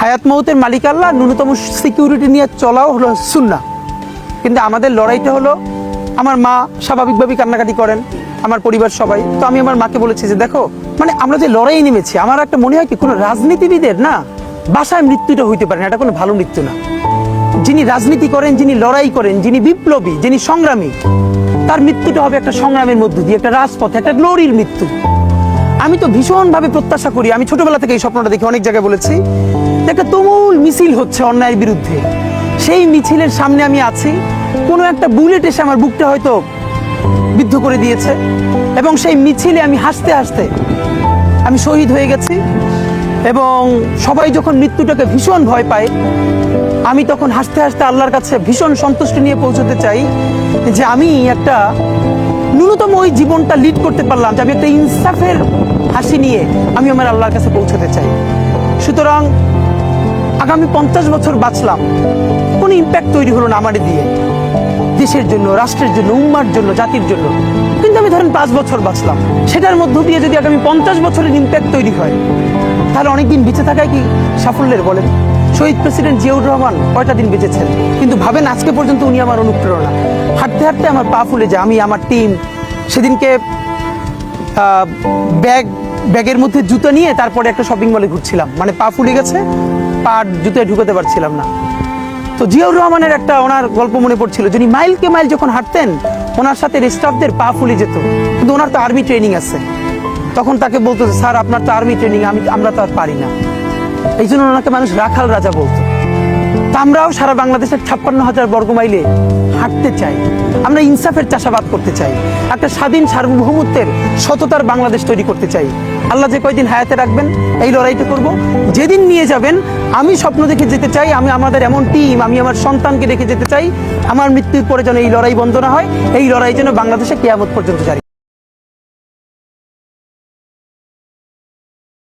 হায়াত মৌতের মালিক আল্লাহ, ন্যূনতম সিকিউরিটি নিয়ে চলাও হলো সুন্নাহ। কিন্তু আমাদের লড়াইটা হলো, আমার মা স্বাভাবিকভাবেই কান্নাকাটি করেন, আমার পরিবার সবাই। তো আমি আমার মাকে বলেছি যে দেখো, মানে আমরা যে লড়াই নেমেছি, আমার একটা মনে হয় কি কোনো রাজনীতিবিদের না বাসায় মৃত্যুটা হইতে পারে না, এটা কোনো ভালো মৃত্যু না। যিনি রাজনীতি করেন, যিনি লড়াই করেন, যিনি বিপ্লবী, যিনি সংগ্রামী, তার মৃত্যুটা হবে একটা সংগ্রামের মধ্য দিয়ে, একটা রাজপথে, একটা গ্লোরির মৃত্যু। আমি তো ভীষণভাবে প্রত্যাশা করি, আমি ছোটবেলা থেকে এই স্বপ্নটা দেখি, অনেক জায়গায় বলেছি, একটা তুমুল মিছিল হচ্ছে অন্যায়ের বিরুদ্ধে, সেই মিছিলের সামনে আমি আছি, কোনো একটা বুলেট এসে আমার বুকটা হয়তো বিদ্ধ করে দিয়েছে, এবং সেই মিছিলে আমি হাসতে হাসতে আমি শহীদ হয়ে গেছি। এবং সবাই যখন মৃত্যুটাকে ভীষণ ভয় পায়, আমি তখন হাসতে হাসতে আল্লাহর কাছে ভীষণ সন্তুষ্টি নিয়ে পৌঁছতে চাই যে আমি একটা ন্যূনতম ওই জীবনটা লিড করতে পারলাম, যে আমি একটা ইনসাফের হাসি নিয়ে আমি আমার আল্লাহর কাছে পৌঁছতে চাই। সুতরাং আগামী 50 বছর বাঁচলাম, কোনো ইম্প্যাক্ট তৈরি হলো না আমার দিয়ে, দেশের জন্য, রাষ্ট্রের জন্য, উম্মার জন্য, জাতির জন্য। কিন্তু আমি ধরেন 5 বছর বাঁচলাম, সেটার মধ্য দিয়ে যদি আগামী 50 বছরের ইম্প্যাক্ট তৈরি হয়, তাহলে অনেকদিন বেঁচে থাকায় কি সাফল্যের? বলেন, শহীদ প্রেসিডেন্ট জিয়াউর রহমান কয়টা দিন বেঁচেছেন, কিন্তু ভাবেন আজকে পর্যন্ত উনি আমার অনুপ্রেরণা। হাঁটতে হাঁটতে আমার পা ফুলে যায়, আমি, আমার টিম, সেদিনকে ব্যাগের মধ্যে জুতো নিয়ে তারপরে একটা শপিং মলে ঘুরছিলাম, মানে পা ফুলে গেছে, পা জুতোয় ঢুকাতে পারছিলাম না। তো জিয়াউর রহমানের একটা ওনার গল্প মনে পড়ছিল, যিনি মাইলকে মাইল যখন হাঁটতেন, ওনার সাথে স্টাফদের পা ফুলে যেত, কিন্তু ওনার তো আর্মি ট্রেনিং আছে। তখন তাকে বলতো, স্যার আপনার তো আর্মি ট্রেনিং, আমরা তো আর পারি না। এই জন্য ওনাকে মানুষ রাখাল রাজা বলতো। তা আমরাও সারা বাংলাদেশের 56,000 বর্গ মাইলে হাঁটতে চাই, আমরা ইনসাফের চাষাবাদ করতে চাই, একটা স্বাধীন সার্বভৌমত্বের সততার বাংলাদেশ তৈরি করতে চাই। আল্লাহ যে কয়দিন হায়াতে রাখবেন, এই লড়াইটা করব। যেদিন নিয়ে যাবেন, আমি স্বপ্ন দেখে যেতে চাই, আমি আমাদের এমন টিম, আমি আমার সন্তানকে রেখে যেতে চাই, আমার মৃত্যুর পরে যেন এই লড়াই বন্ধ না হয়, এই লড়াই যেন বাংলাদেশে কিয়ামত পর্যন্ত জারি।